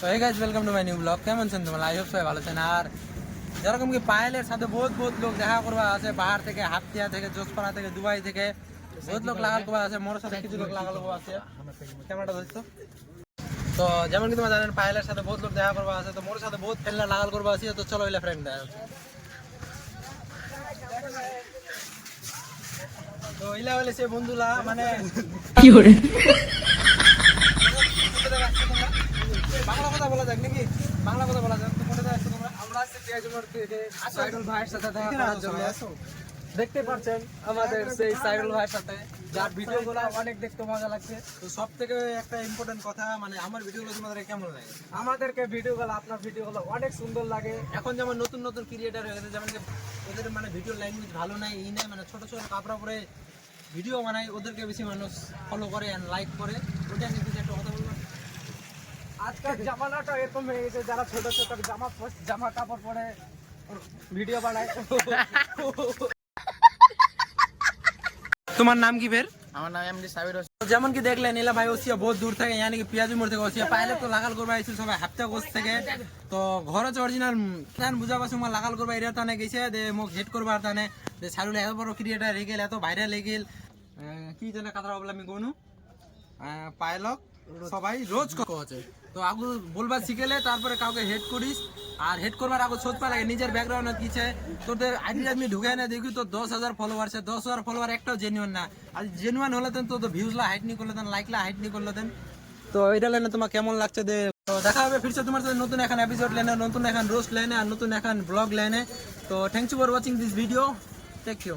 তো hey guys, welcome to my new vlog. কেমন আছেন তোমরা? আই হোপ সবাই ভালো আছেন। আর যেরকম কি পায়েলের সাথে বহুত লোক দেখা করবা আছে, বাহার থেকে, হাতিয়া থেকে, জোসপাড়া থেকে, দুবাই থেকে বহুত লোক লাগাল করবা আছে, মোর সাথে কিছু লোক লাগাল করবা আছে। ক্যামেরাটা ধরছো? তো যেমন কি তোমরা জানেন পায়েলের সাথে বহুত লোক দেখা করবা আছে, তো মোর সাথে বহুত ফেলনা লাগাল করবা আছে। তো চলো এলা ফ্রেন্ড দেখা। তো ইলা হইলে সে বন্ধুলা মানে কি করে বাংলা কথা বলা যাক নাকি? বাংলা কথা বলা যাক। তো কোথায় যাচ্ছ তোমরা? আমরা আজকে পেঁয়াজুমার থেকে সাইদুল ভাইয়ের সাথে দেখা করার জন্য দেখতে পাচ্ছেন আমাদের সেই সাইদুল ভাইয়ের সাথে, যার ভিডিওগুলো অনেক দেখতে মজা লাগছে। তো সব থেকে একটা ইম্পর্টেন্ট কথা, মানে আমার ভিডিওগুলো তোমাদের কেমন লাগে? আমাদেরকে ভিডিওগুলো, আপনার ভিডিওগুলো অনেক সুন্দর লাগে। এখন যেমন নতুন নতুন ক্রিয়েটার হয়ে গেছে, যেমন কি ওদের মানে ভিডিও ল্যাঙ্গুয়েজ ভালো নাই, এই নাই, মানে ছোট ছোট কাপড়া পরে ভিডিও বানায়, ওদেরকে বেশি মানুষ ফলো করে এন্ড লাইক করে। ওটা নিয়ে কিছু একটা কথা বলবো। আজকাল জামানাটা এরকম হয়ে গেছে, যারা ছোট ছোট জামা কাপড় পরে ভিডিও বানায়। তোমার নাম কি ফের? আমার নাম এমডি সাবির হোসেন। যেমন কি দেখলেন নীলা ভাই ওসিয়া বহুত দূর থেকে, ইয়ানি কি পেঁয়াজু মোড় থেকে ওসিয়া পাইলে তো লাগাল করবা আইছিল সবাই হাপ্তা গোস থেকে। তো ঘর হচ্ছে অরিজিনাল প্ল্যান বুঝাবা সময় লাগাল করবা এরিয়া তানে গেছে দে মোক হেড করবার তানে যে ছাড়ুলে এত বড় ক্রিয়েটার হয়ে গেল, এত ভাইরাল হয়ে গেল, কি জানে কাতরা বলে আমি কোনু পাইলক সবাই রোজ আছে। তো আগু বলবা শিখেলে তারপরে কাউকে হেড করিস, আর হেড করবার আগে সোচ পা লাগে নিজের ব্যাকগ্রাউন্ড কিছে। তোদের আইডি আমি ঢুকে না দেখি তো 10,000 ফলোয়ার, 10,000 ফলোয়ার একটাও জেনুয়ান না। আর জেনুয়ান হলে তো ভিউজলা হাইট নি করলে দেন, লাইকলা হাইট নি করলে দেন। তো এটা লেনে তোমার কেমন লাগছে দে। তো দেখা হবে ফিরছে তোমার সাথে নতুন এখন এপিসোড লেনে, নতুন এখন রোস্ট লেনে, আর নতুন এখন ব্লগ লেনে। তো thank you for watching this video. Take you.